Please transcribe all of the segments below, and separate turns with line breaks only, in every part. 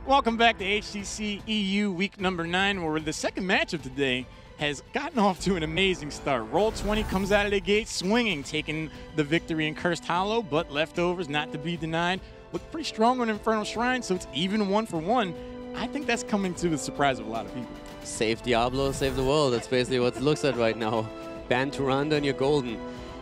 Welcome back to HGC EU week number 9, where the second match of today has gotten off to an amazing start. Roll20 comes out of the gate swinging, taking the victory in Cursed Hollow, but leftovers not to be denied. Look pretty strong on Infernal Shrine, so it's even 1-for-1. I think that's coming to the surprise of a lot of people.
Save Diablo, save the world. That's basically what it looks like right now. Ban Tyrande and you're golden.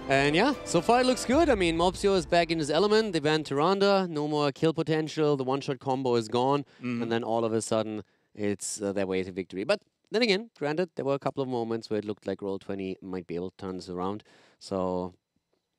And yeah, so far it looks good. I mean, Mobsio is back in his element. They banned Tyrande, no more kill potential. The one-shot combo is gone. And then all of a sudden, it's their way to victory. But then again, granted, there were a couple of moments where it looked like Roll20 might be able to turn this around. So,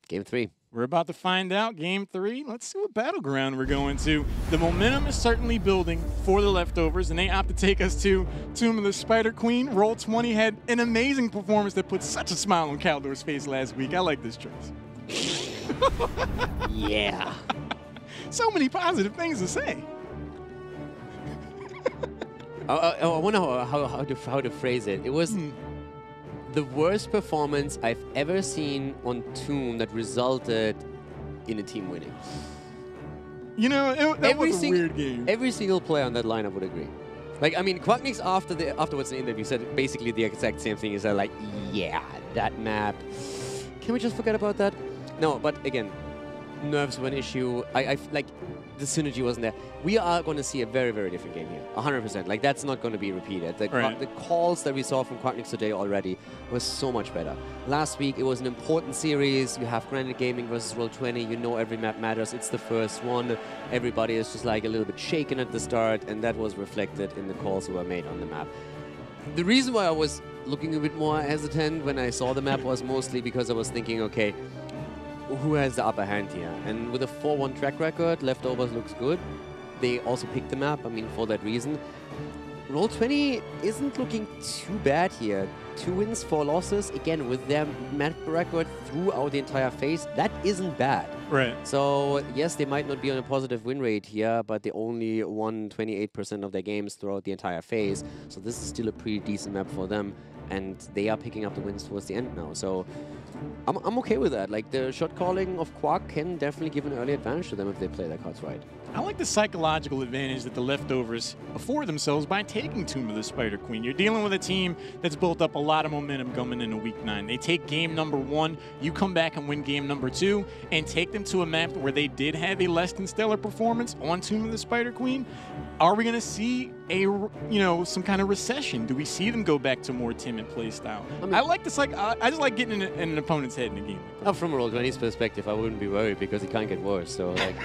Game 3.
We're about to find out Game 3. Let's see what battleground we're going to. The momentum is certainly building for the leftovers, and they opt to take us to Tomb of the Spider Queen. Roll20 had an amazing performance that put such a smile on Caldor's face last week. I like this choice.
Yeah.
So many positive things to say.
I wonder how to phrase it. It was the worst performance I've ever seen on Tomb that resulted in a team winning.
You know, that was a weird game.
Every single player on that lineup would agree. Like, I mean, Quacknix afterwards in the interview said basically the exact same thing. Is that like, yeah, that map. Can we just forget about that? No, but again, nerves were an issue. I like the synergy wasn't there. We are going to see a very, very different game here. 100%. Like, that's not going to be repeated. The calls that we saw from Quacknix today already was so much better. Last week, it was an important series. You have Granite Gaming versus Roll20. You know every map matters. It's the first one. Everybody is just like a little bit shaken at the start, and that was reflected in the calls that were made on the map. The reason why I was looking a bit more hesitant when I saw the map was mostly because I was thinking, okay, who has the upper hand here? And with a 4-1 track record, Leftovers looks good. They also picked the map, I mean, for that reason. Roll20 isn't looking too bad here. 2 wins, 4 losses. Again, with their map record throughout the entire phase, that isn't bad.
Right.
So, yes, they might not be on a positive win rate here, but they only won 28% of their games throughout the entire phase. So this is still a pretty decent map for them. And they are picking up the wins towards the end now. So I'm okay with that. Like, the shot calling of Quark can definitely give an early advantage to them if they play their cards right.
I like the psychological advantage that the leftovers afford themselves by taking Tomb of the Spider Queen. You're dealing with a team that's built up a lot of momentum going into week 9. They take game number 1, you come back and win game number 2, and take them to a map where they did have a less than stellar performance on Tomb of the Spider Queen. Are we going to see a, some kind of recession? Do we see them go back to more timid play style? I mean, I like this. Like, I just like getting in an opponent's head in a game.
From Roll20's perspective, I wouldn't be worried because it can't get worse. So, like,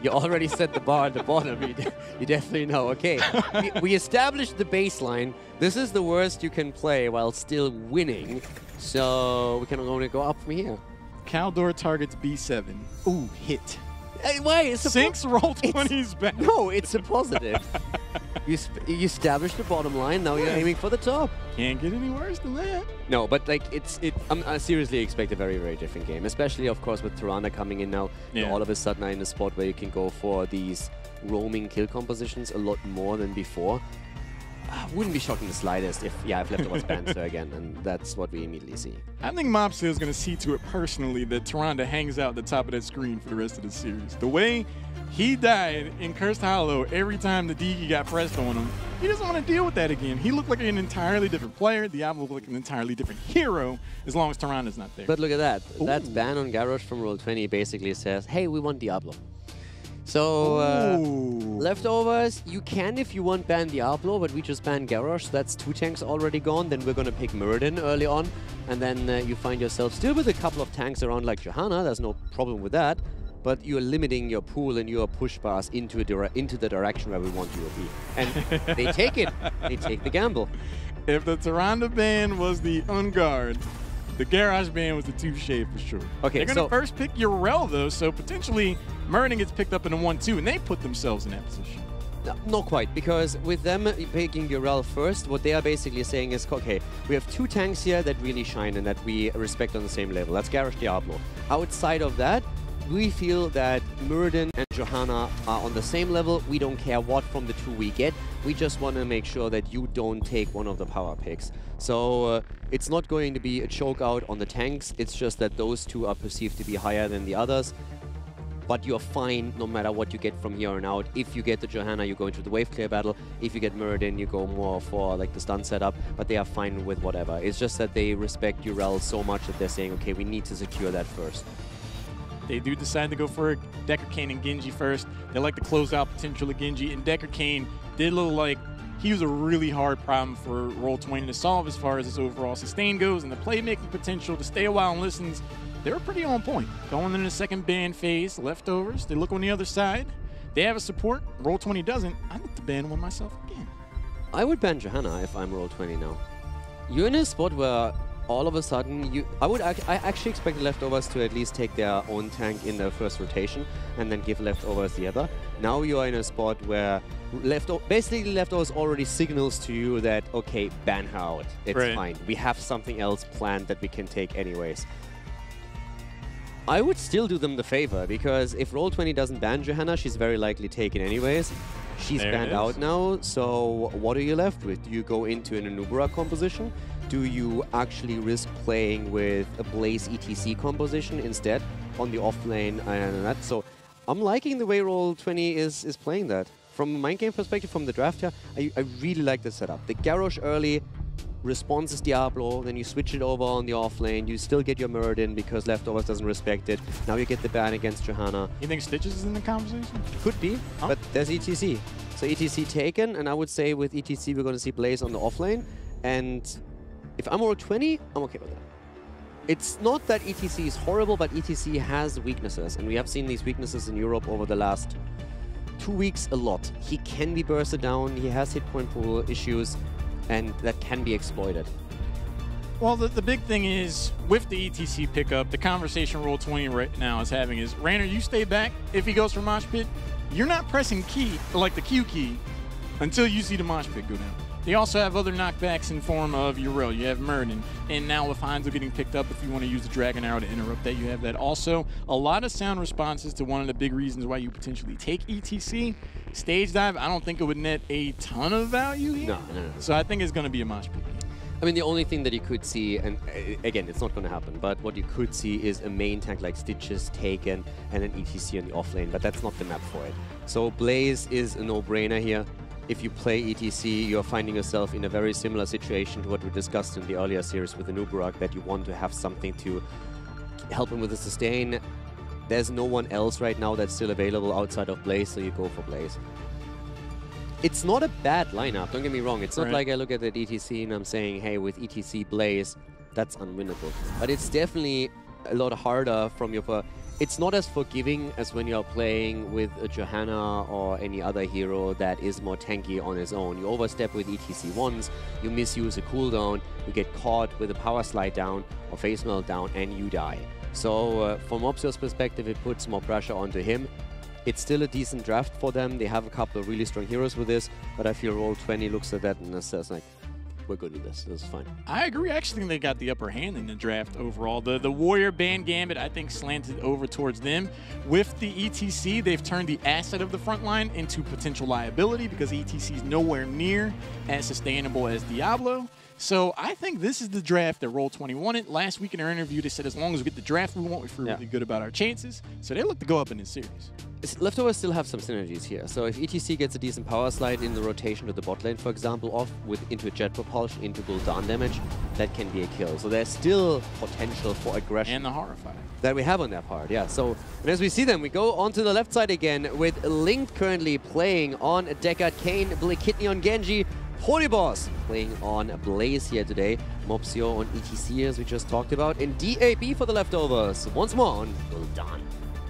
you already set the bar at the bottom. You definitely know. Okay, we established the baseline. This is the worst you can play while still winning. So we can only go up from here.
Caldor targets B7. Ooh, hit.
Hey, why?
Sinks Roll20's back.
No, it's a positive. You established the bottom line, now you're aiming for the top.
Can't get any worse than that.
No, but like I seriously expect a very, very different game, especially of course with Tyrande coming in now. Yeah. All of a sudden are in a spot where you can go for these roaming kill compositions a lot more than before. I wouldn't be shocked in the slightest if Leftovers bans her again, and that's what we immediately see.
I think Mobsio is going to see to it personally that Tyrande hangs out at the top of that screen for the rest of the series. The way he died in Cursed Hollow every time the DG got pressed on him, he doesn't want to deal with that again. He looked like an entirely different player. Diablo looked like an entirely different hero as long as Tyrande's not there.
But look at that. Ooh. That ban on Garrosh from Roll20 basically says, hey, we want Diablo. So, Leftovers, you can, if you want, ban Diablo, but we just ban Garrosh. That's 2 tanks already gone. Then we're going to pick Muradin early on. And then you find yourself still with a couple of tanks around like Johanna. There's no problem with that. But you're limiting your pool and your push bars into the direction where we want you to be. And they take it. They take the gamble.
If the Tyrande ban was the Unguard, the Garage ban was the Touche for sure. Okay, they're going to first pick Urel, though, so potentially Muradin gets picked up in a 1-2, and they put themselves in that position.
No, not quite, because with them picking Urel first, what they are basically saying is, okay, we have 2 tanks here that really shine and that we respect on the same level. That's Garrosh, Diablo. Outside of that, we feel that Muradin and Johanna are on the same level. We don't care what from the 2 we get. We just want to make sure that you don't take one of the power picks. So it's not going to be a choke out on the tanks. It's just that those 2 are perceived to be higher than the others. but you're fine no matter what you get from here on out. If you get the Johanna, you go into the wave clear battle. If you get Muradin, you go more for like the stun setup, but they are fine with whatever. It's just that they respect Urel so much that they're saying, okay, we need to secure that first.
They do decide to go for Decker Kane and Genji first. They like the closeout potential of Genji, and Decker Kane did look like he was a really hard problem for Roll20 to solve as far as his overall sustain goes, and the playmaking potential to stay a while and listens. They were pretty on point. Going into the second ban phase, leftovers, they look on the other side. They have a support. Roll20 doesn't. I look to ban one myself again.
I would ban Johanna if I'm Roll20 now. You're in a spot where all of a sudden, I actually expect the leftovers to at least take their own tank in the first rotation and then give leftovers the other. Now you are in a spot where basically leftovers already signals to you that, okay, ban her out. It's fine. We have something else planned that we can take anyways. I would still do them the favor, because if Roll20 doesn't ban Johanna, she's very likely taken anyways. She's banned out now, so what are you left with? Do you go into an Anubara composition? Do you actually risk playing with a Blaze ETC composition instead on the offlane and that? So I'm liking the way Roll20 is playing that. From a mind game perspective, from the draft here, I really like the setup. The Garrosh early, responses Diablo, then you switch it over on the offlane, you still get your Muradin because leftovers doesn't respect it. Now you get the ban against Johanna.
You think Stitches is in the conversation?
Could be, but there's ETC. So ETC taken, and I would say with ETC we're going to see Blaze on the offlane, and if I'm Roll20, I'm okay with that. It's not that ETC is horrible, but ETC has weaknesses, and we have seen these weaknesses in Europe over the last 2 weeks a lot. He can be bursted down, he has hit point pool issues, and that can be exploited.
Well, the big thing is, with the ETC pickup, the conversation Roll20 right now is having is, Rainer, you stay back if he goes for Mosh Pit. You're not pressing key, like the Q key, until you see the Mosh Pit go down. They also have other knockbacks in form of Urel. You have Muradin. And now with Hanzo getting picked up, if you want to use the Dragon Arrow to interrupt that, you have that. Also, a lot of sound responses to one of the big reasons why you potentially take ETC. Stage Dive, I don't think it would net a ton of value here.
No.
So I think it's going to be a Mosh Pit.
I mean, the only thing that you could see, and again, it's not going to happen, but what you could see is a main tank like Stitches taken and an ETC on the offlane, but that's not the map for it. So Blaze is a no-brainer here. If you play ETC, you're finding yourself in a very similar situation to what we discussed in the earlier series with the Nubarak, that you want to have something to help him with the sustain. There's no one else right now that's still available outside of Blaze, so you go for Blaze. It's not a bad lineup, don't get me wrong. It's not like I look at the ETC and I'm saying, hey, with ETC Blaze, that's unwinnable. But it's definitely a lot harder from your... It's not as forgiving as when you're playing with a Johanna or any other hero that is more tanky on his own. You overstep with ETC once, you misuse a cooldown, you get caught with a power slide down or face melt down, and you die. So from Opsio's perspective, it puts more pressure onto him. It's still a decent draft for them. They have a couple of really strong heroes with this, but I feel Roll20 looks at that and says like, we're good with this. This is fine.
I agree. I actually think they got the upper hand in the draft overall. The Warrior ban Gambit, I think, slanted over towards them. With the ETC, they've turned the asset of the front line into potential liability because ETC is nowhere near as sustainable as Diablo. So I think this is the draft that Roll20 wanted. Last week in our interview, they said as long as we get the draft we want, we feel really good about our chances. So they look to go up in this series.
Leftovers still have some synergies here. So if ETC gets a decent power slide in the rotation to the bot lane, for example, off into a jet propulsion, into Gul'dan damage, that can be a kill. So there's still potential for aggression.
And the Horrify.
That we have on that part, yeah. So and as we see them, we go onto the left side again with Link currently playing on Deckard Kane, Kidney on Genji, Holyboss playing on Blaze here today, Mopsio on ETC as we just talked about, and DAB for the leftovers once more on Gul'dan.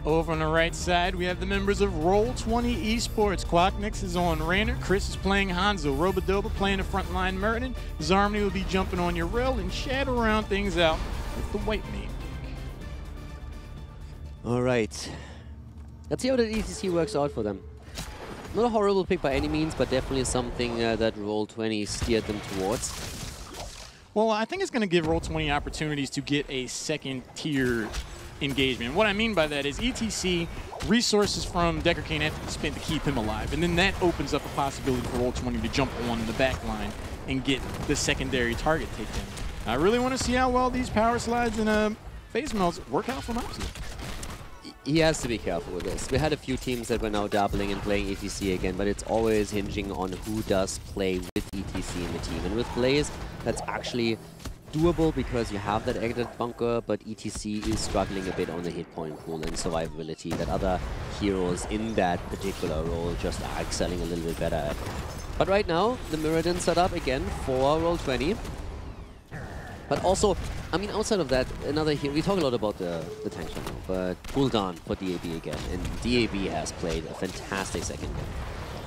Over on the right side, we have the members of Roll20 Esports. Quacknix is on Rainer. Chris is playing Hanzo. Robodoba playing the frontline Muradin. Zarmny will be jumping on your rail and shadow around things out with the white main.
All right. Let's see how the ETC works out for them. Not a horrible pick by any means, but definitely something that Roll20 steered them towards.
Well, I think it's going to give Roll20 opportunities to get a second-tier engagement. What I mean by that is ETC resources from Decker Kane have to be spent to keep him alive, and then that opens up a possibility for Roll20 to jump on the back line and get the secondary target taken. I really want to see how well these power slides and face melts work out for Mopsio.
he has to be careful with this. We had a few teams that were now dabbling and playing ETC again, but it's always hinging on who does play with ETC in the team. And with Blaze, that's actually doable because you have that added bunker, but ETC is struggling a bit on the hit point pool and survivability that other heroes in that particular role just are excelling a little bit better at. But right now, the Mirrodin setup again for Roll20. But also, I mean, outside of that, another hero, we talk a lot about the tank channel, but Gul'dan for DAB again. And DAB has played a fantastic second game.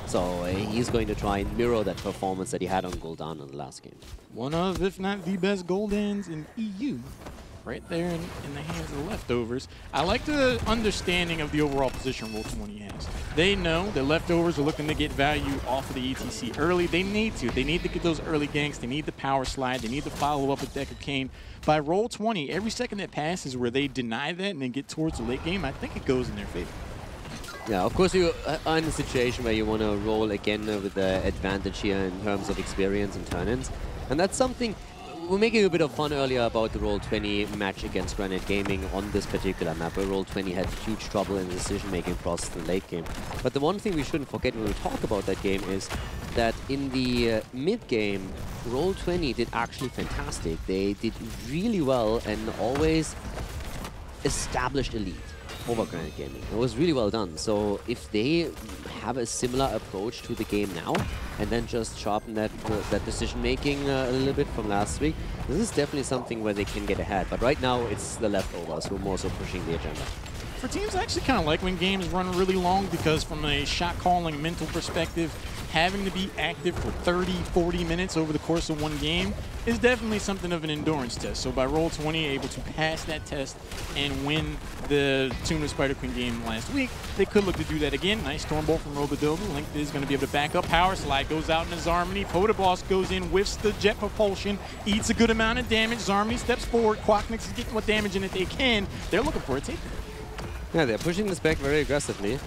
So he's going to try and mirror that performance that he had on Gul'dan in the last game.
One of, if not the best Gul'dans in EU. Right there in the hands of the leftovers. I like the understanding of the overall position Roll20 has. They know the leftovers are looking to get value off of the ETC early. They need to. They need to get those early ganks. They need the power slide. They need to follow up with Decker Kane. By Roll20, every second that passes where they deny that and then get towards the late game, I think it goes in their favor.
Yeah, of course you are in a situation where you want to roll again with the advantage here in terms of experience and turn-ins. And that's something. We're making a bit of fun earlier about the Roll20 match against Granite Gaming on this particular map, where Roll20 had huge trouble in the decision-making process in the late game. But the one thing we shouldn't forget when we talk about that game is that in the mid-game, Roll20 did actually fantastic. They did really well and always established a lead over Granite Gaming. It was really well done. So if they have a similar approach to the game now and then just sharpen that decision-making a little bit from last week, this is definitely something where they can get ahead. But right now, it's the leftovers who are more so pushing the agenda.
For teams, I actually kind of like when games run really long because from a shot calling mental perspective, having to be active for 30, 40 minutes over the course of one game is definitely something of an endurance test. So by Roll20 able to pass that test and win the Tuna Spider Queen game last week, they could look to do that again. Nice Stormbolt from Robodoba. Link is going to be able to back up. Power Slide goes out into Zarmany. Podaboss goes in, whiffs the jet propulsion, eats a good amount of damage. Zarmany steps forward. Quacknix is getting what damage in it they can. They're looking for a takedown.
Yeah, they're pushing this back very aggressively.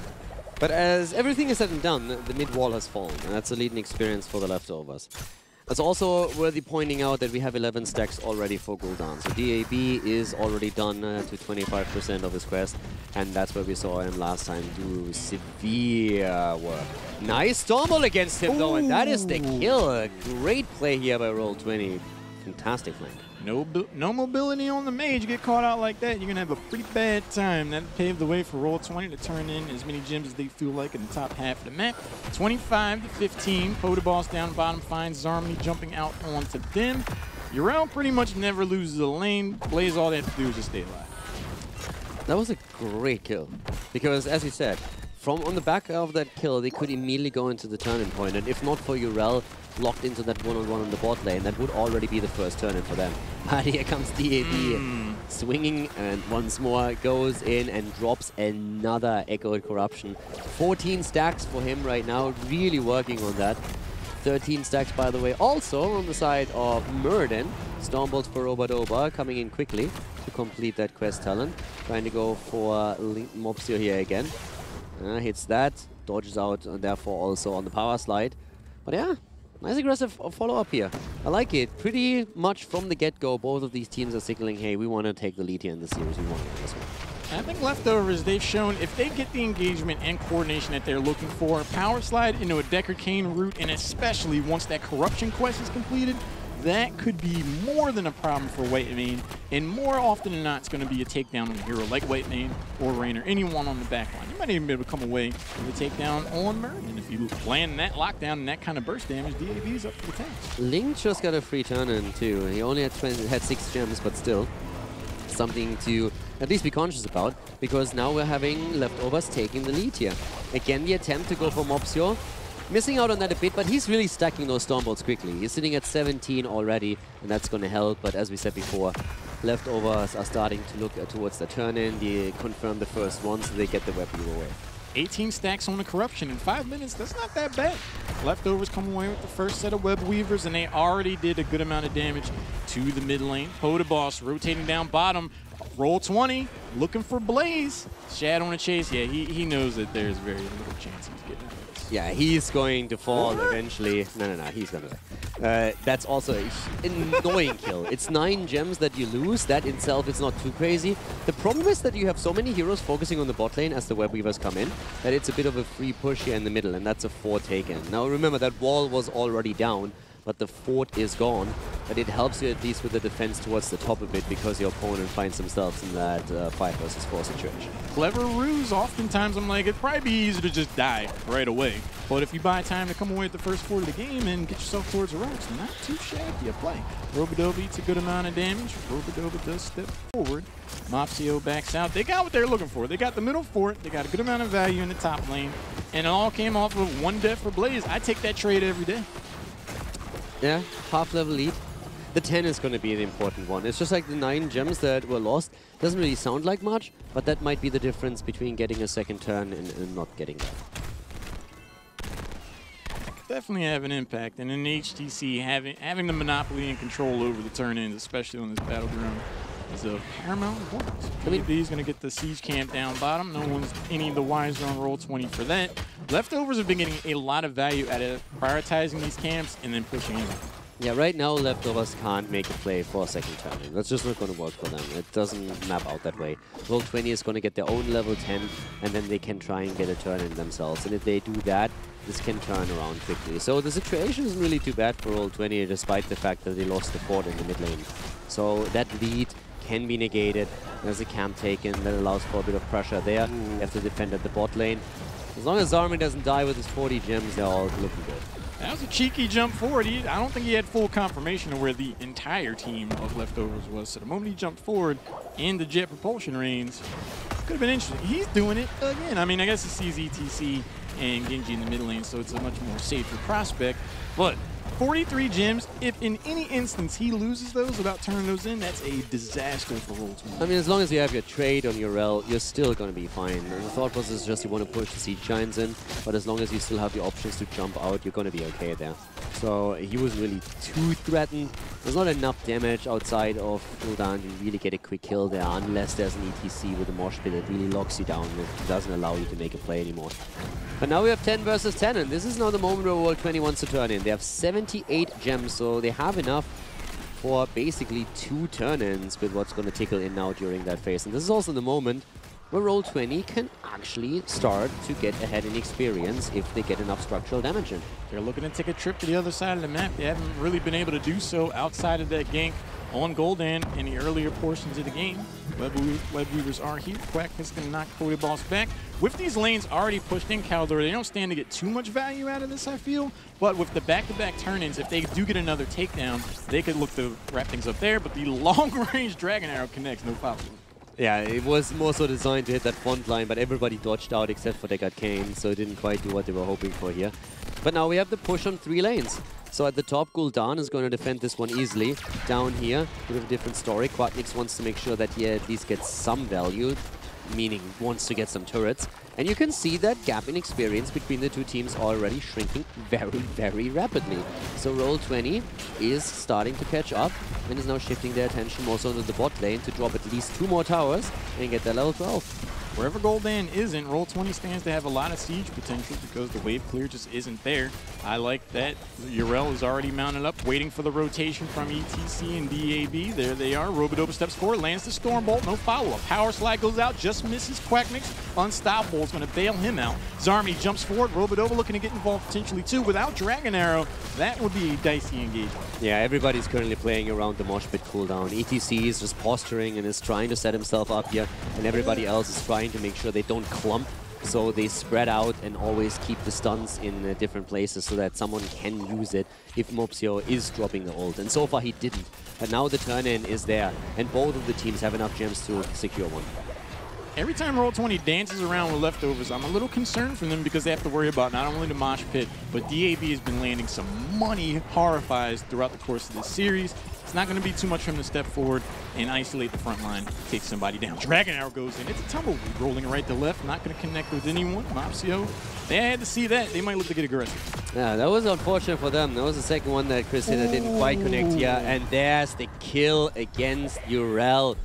But as everything is said and done, the mid-wall has fallen, and that's a leading experience for the leftovers. It's also worthy pointing out that we have 11 stacks already for Gul'dan. So DAB is already done to 25% of his quest, and that's where we saw him last time do severe work. Nice Stormbolt against him, though, and that is the kill. A great play here by Roll20. Fantastic flank.
No mobility on the mage. You get caught out like that, you're going to have a pretty bad time. That paved the way for Roll20 to turn in as many gems as they feel like in the top half of the map. 25-15. Podaboss down bottom finds Zarmany jumping out onto them. Urel pretty much never loses a lane. Blaze, all they have to do is just stay alive.
That was a great kill. Because, as you said, from on the back of that kill, they could immediately go into the turning point. And if not for Urel locked into that one-on-one on the bot lane, that would already be the first turn-in for them. But here comes DAB swinging, and once more goes in and drops another Echoed Corruption. 14 stacks for him right now, really working on that. 13 stacks, by the way, also on the side of Mirrodin. Stormbolt for Robodoba coming in quickly to complete that quest talent. Trying to go for Mopsio here again. Hits that, dodges out, and therefore also on the power slide. But yeah, nice aggressive follow-up here. I like it. Pretty much from the get-go, both of these teams are signaling, hey, we want to take the lead here in the series. We want to win this one.
I think leftovers, they've shown if they get the engagement and coordination that they're looking for, power slide into a Decker Kane route, and especially once that corruption quest is completed, that could be more than a problem for Whitemane, and more often than not, it's going to be a takedown on a hero like Whitemane or Rain or anyone on the back line. You might even be able to come away with a takedown on Mirrodin. If you land that lockdown and that kind of burst damage, DAB is up for the task.
Link just got a free turn-in too. He only had 6 gems, but still something to at least be conscious about, because now we're having leftovers taking the lead here. Again, the attempt to go for Mopsio. Missing out on that a bit, but he's really stacking those Stormbolts quickly. He's sitting at 17 already, and that's going to help. But as we said before, leftovers are starting to look towards the turn-in. They confirm the first one, so they get the weapon away.
18 stacks on the corruption in 5 minutes. That's not that bad. Leftovers come away with the first set of web weavers, and they already did a good amount of damage to the mid lane. Podaboss rotating down bottom. Roll20 looking for Blaze. Shad on a chase. Yeah, he knows that there's very little chance he's getting this.
Yeah, he's going to fall eventually. No, he's going to die. That's also an annoying kill. It's 9 gems that you lose. That in itself is not too crazy. The problem is that you have so many heroes focusing on the bot lane as the web weavers come in that it's a bit of a free push here in the middle, and that's a 4 taken. Now remember, that wall was already down, but the fort is gone. But it helps you at least with the defense towards the top a bit because your opponent finds themselves in that 5 versus 4 situation.
Clever ruse. Oftentimes I'm like, it'd probably be easier to just die right away. But if you buy time to come away at the first fort of the game and get yourself towards the rocks, not too shabby a play. Robodoba eats a good amount of damage. Robodoba does step forward. Mopsio backs out. They got what they're looking for. They got the middle fort. They got a good amount of value in the top lane. And it all came off of 1 death for Blaze. I take that trade every day.
Yeah, half-level lead. The 10 is going to be the important one. It's just like the 9 gems that were lost. Doesn't really sound like much, but that might be the difference between getting a second turn and not getting that.
Definitely have an impact. And in HGC, having the monopoly and control over the turn-ins, especially on this battleground, is of paramount importance. He's going to get the siege camp down bottom. No one's any the wiser on Roll20 for that. Leftovers have been getting a lot of value out of prioritizing these camps and then pushing in.
Yeah, right now Leftovers can't make a play for a second turning. That's just not going to work for them. It doesn't map out that way. Roll20 is going to get their own level 10, and then they can try and get a turn in themselves. And if they do that, this can turn around quickly. So the situation isn't really too bad for Roll20, despite the fact that they lost the fort in the mid lane. So that lead can be negated. There's a camp taken that allows for a bit of pressure there. You have to defend at the bot lane. As long as Zarmi doesn't die with his 40 gems, they're all looking good.
That was a cheeky jump forward. I don't think he had full confirmation of where the entire team of Leftovers was. So the moment he jumped forward in the jet propulsion range, could have been interesting. He's doing it again. I mean, I guess he sees ETC and Genji in the mid lane, so it's a much more safer prospect. But 43 gems, if in any instance he loses those without turning those in, that's a disaster for Roll20.
I mean, as long as you have your trade on your rel, you're still going to be fine. And the thought process is just you want to push the siege giants in, but as long as you still have the options to jump out, you're going to be okay there. So he wasn't really too threatened. There's not enough damage outside of cooldown to really get a quick kill there, unless there's an ETC with a mosh pit that really locks you down and doesn't allow you to make a play anymore. But now we have 10 versus 10, and this is now the moment where Roll20 wants to turn in. They have 78 gems, so they have enough for basically 2 turn-ins with what's going to tickle in now during that phase. And this is also the moment where Roll20 can actually start to get ahead in experience if they get enough structural damage in.
They're looking to take a trip to the other side of the map. They haven't really been able to do so outside of that gank on Gul'dan in the earlier portions of the game. Web Weavers are here. Quack is going to knock Cody Boss back. With these lanes already pushed in Caldor, they don't stand to get too much value out of this, I feel. But with the back-to-back turn-ins, if they do get another takedown, they could look to wrap things up there. But the long-range Dragon Arrow connects, no follow-up.
Yeah, it was more so designed to hit that front line, but everybody dodged out except for Deckard Cain, so it didn't quite do what they were hoping for here. But now we have the push on 3 lanes. So at the top, Gul'dan is going to defend this one easily. Down here, we have a different story. Quacknix wants to make sure that he at least gets some value, meaning wants to get some turrets. And you can see that gap in experience between the two teams already shrinking very, very rapidly. So Roll20 is starting to catch up and is now shifting their attention more so to the bot lane to drop at least 2 more towers and get their level 12.
Wherever Gul'dan isn't, Roll20 stands to have a lot of siege potential because the wave clear just isn't there. I like that. Yrel is already mounted up, waiting for the rotation from ETC and DAB. There they are. Robodoba steps forward, lands the Stormbolt, no follow-up. Power Slide goes out, just misses Quacknix. Unstoppable is going to bail him out. Zarmi jumps forward. Robodoba looking to get involved potentially too. Without Dragon Arrow, that would be a dicey engagement.
Yeah, everybody's currently playing around the mosh pit cooldown. ETC is just posturing and is trying to set himself up here, and everybody else is trying to make sure they don't clump, so they spread out and always keep the stuns in different places so that someone can use it if Mopsio is dropping the ult. And so far he didn't, but now the turn-in is there, and both of the teams have enough gems to secure one.
Every time Roll20 dances around with Leftovers, I'm a little concerned for them because they have to worry about not only the mosh pit, but DAB has been landing some money horrifies throughout the course of this series. It's not going to be too much for him to step forward and isolate the front line, take somebody down. Dragon Arrow goes in. It's a tumbleweed rolling right to left, not going to connect with anyone. Mopsio, they had to see that. They might look to get aggressive.
Yeah, that was unfortunate for them. That was the second one that Chris hit that didn't quite connect here. And there's the kill against Yrel.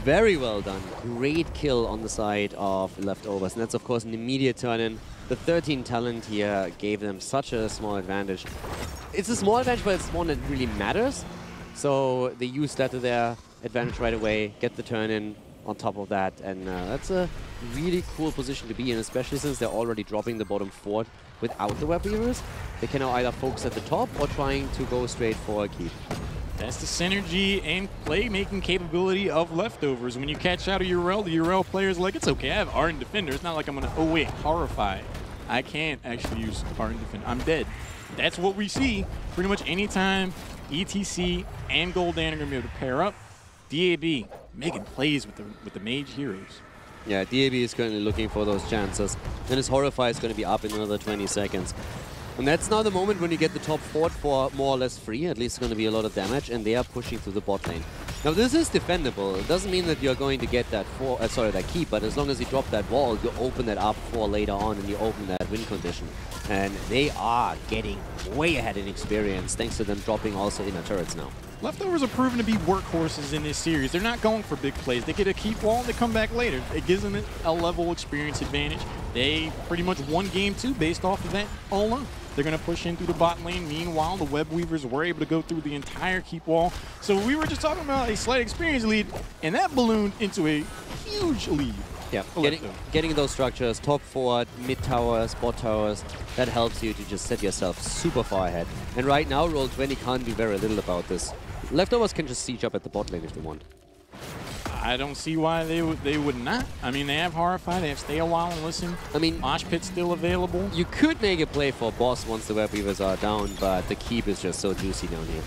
Very well done. Great kill on the side of Leftovers. And that's, of course, an immediate turn-in the 13 talent here gave them such a small advantage. It's a small advantage, but it's one that really matters. So they used that to their advantage right away, get the turn in on top of that, and that's a really cool position to be in, especially since they're already dropping the bottom fort without the web weavers. They can now either focus at the top or trying to go straight for a keep.
That's the synergy and playmaking capability of Leftovers. When you catch out of URL, the URL player's like, it's okay, I have Ardent Defender. It's not like I'm gonna, oh wait, Horrify. I can't actually use Ardent Defender, I'm dead. That's what we see pretty much anytime ETC and Gul'dan are gonna be able to pair up. DAB making plays with the mage heroes.
Yeah, DAB is currently looking for those chances. And his Horrify is going to be up in another 20 seconds. And that's now the moment when you get the top fort for more or less free. At least it's going to be a lot of damage, and they are pushing through the bot lane. Now this is defendable. It doesn't mean that you're going to get that that keep, but as long as you drop that wall, you open that up for later on, and you open that win condition. And they are getting way ahead in experience, thanks to them dropping also inner turrets now.
Leftovers are proven to be workhorses in this series. They're not going for big plays. They get a keep wall and they come back later. It gives them a level experience advantage. They pretty much won game 2 based off of that alone. They're going to push in through the bot lane. Meanwhile, the web weavers were able to go through the entire keep wall. So we were just talking about a slight experience lead, and that ballooned into a huge lead.
Yeah, getting those structures, top fort, mid towers, bot towers, that helps you to just set yourself super far ahead. And right now, Roll20 can't do very little about this. Leftovers can just siege up at the bot lane if they want.
I don't see why they would not. I mean, they have Horrify, they have Stay a While and Listen.
I mean,
Mosh Pit's still available.
You could make a play for boss once the web weavers are down, but the keep is just so juicy down here.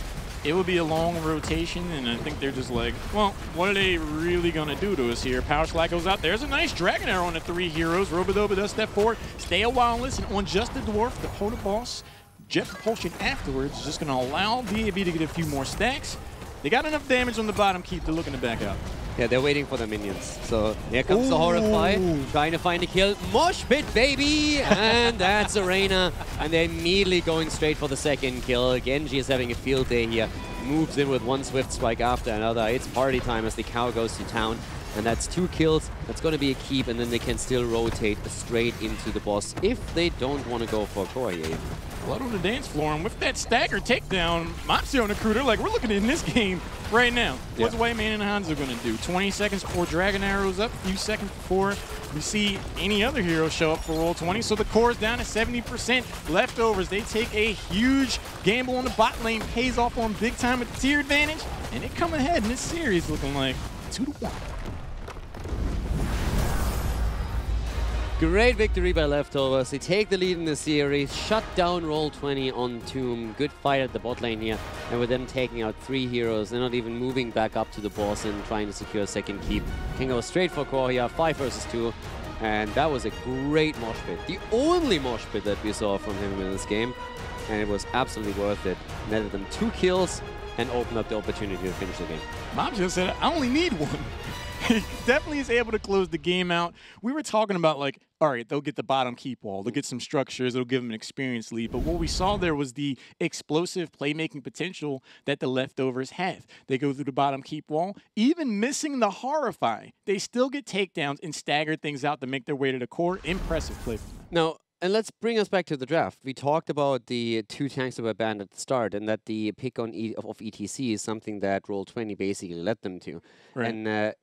It would be a long rotation, and I think they're just like, well, what are they really going to do to us here? Power Slide goes out. There's a nice Dragon Arrow on the 3 heroes. Robodoba does step forward. Stay a while and listen on just the Dwarf, the Poda Boss. Jet Propulsion afterwards is just going to allow DAB to get a few more stacks. They got enough damage on the bottom keep. They're looking to back out.
Yeah, they're waiting for the minions. So here comes the Horrify, trying to find a kill. Mosh Pit, baby! And that's Arena. And they're immediately going straight for the second kill. Genji is having a field day here. Moves in with one swift strike after another. It's party time as the cow goes to town. And that's 2 kills. That's going to be a keep, and then they can still rotate straight into the boss if they don't want to go for core here.
Blood on the dance floor, and with that stagger takedown, Mopsio and Recruiter, like, we're looking in this game right now. What's White Man and Hanzo going to do? 20 seconds before Dragon Arrow's up, a few seconds before we see any other hero show up for Roll20. So the core is down to 70%. Leftovers, they take a huge gamble on the bot lane, pays off on big time with the tier advantage, and they come ahead in this series looking like 2-1.
Great victory by Leftovers. They take the lead in the series, shut down Roll20 on Tomb. Good fight at the bot lane here. And with them taking out 3 heroes, they're not even moving back up to the boss and trying to secure a second keep. Can go straight for core here, 5 versus 2. And that was a great mosh pit. The only mosh pit that we saw from him in this game. And it was absolutely worth it. Netted them 2 kills and opened up the opportunity to finish the game.
Mom just said, I only need 1. He definitely is able to close the game out. We were talking about, like, all right, they'll get the bottom keep wall. They'll get some structures. It'll give them an experience lead. But what we saw there was the explosive playmaking potential that the Leftovers have. They go through the bottom keep wall, even missing the Horrify. They still get takedowns and stagger things out to make their way to the core. Impressive play from them.
Now, and let's bring us back to the draft. We talked about the 2 tanks that were banned at the start, and that the pick on of ETC is something that Roll20 basically led them to.
Right.
And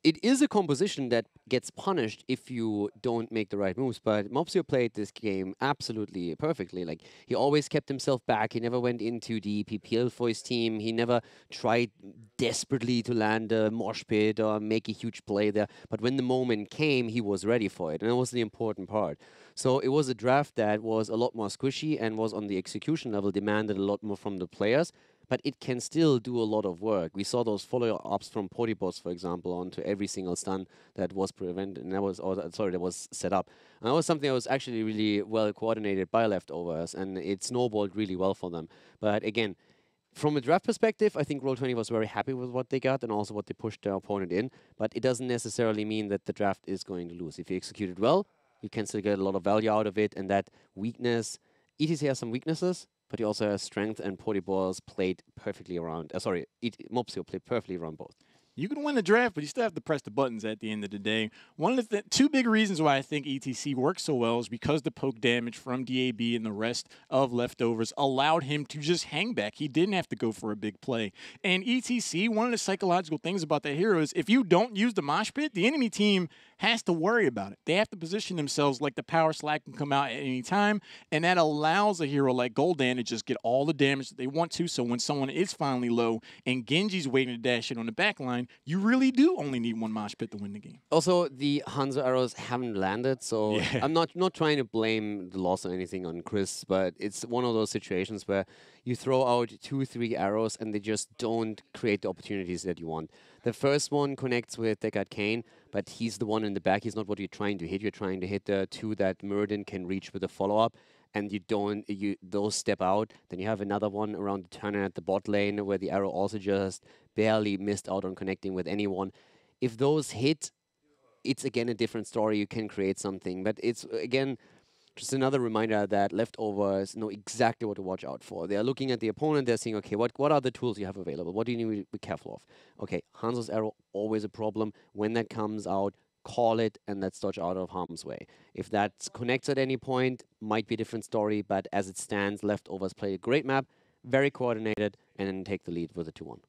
it is a composition that gets punished if you don't make the right moves, but Mopsio played this game absolutely perfectly. Like, he always kept himself back. He never went into the PPL for his team. He never tried desperately to land a mosh pit or make a huge play there. But when the moment came, he was ready for it, and that was the important part. So it was a draft that was a lot more squishy and was on the execution level, demanded a lot more from the players. But it can still do a lot of work. We saw those follow-ups from Podibos, for example, onto every single stun that was prevented, and that was set up. And that was something that was actually really well coordinated by Leftovers, and it snowballed really well for them. But again, from a draft perspective, I think Roll20 was very happy with what they got and also what they pushed their opponent in. But it doesn't necessarily mean that the draft is going to lose. If you execute it well, you can still get a lot of value out of it, and that weakness, ETC has some weaknesses, but he also has strength, and Podibos played perfectly around. Mopsio played perfectly around both.
You can win the draft, but you still have to press the buttons at the end of the day. One of the two big reasons why I think ETC works so well is because the poke damage from DAB and the rest of leftovers allowed him to just hang back. He didn't have to go for a big play. And ETC, one of the psychological things about that hero is if you don't use the mosh pit, the enemy team has to worry about it. They have to position themselves like the power slack can come out at any time, and that allows a hero like Gul'dan to just get all the damage that they want to. So when someone is finally low and Genji's waiting to dash in on the back line, you really do only need one mosh pit to win the game.
Also, the Hanzo arrows haven't landed, so I'm not trying to blame the loss or anything on Chris, but it's one of those situations where you throw out 2-3 arrows and they just don't create the opportunities that you want. The first one connects with Deckard Cain, but he's the one in the back. He's not what you're trying to hit. You're trying to hit the two that Murden can reach with a follow-up, and those step out. Then you have another one around the turn at the bot lane where the arrow also just barely missed out on connecting with anyone. If those hit, it's again a different story. You can create something, but it's again just another reminder that leftovers know exactly what to watch out for. They are looking at the opponent. They're saying, okay, what are the tools you have available? What do you need to be careful of? Okay, Hanzo's arrow, always a problem. When that comes out, call it, and let's dodge out of harm's way. If that connects at any point, might be a different story, but as it stands, leftovers play a great map, very coordinated, and then take the lead with a 2-1.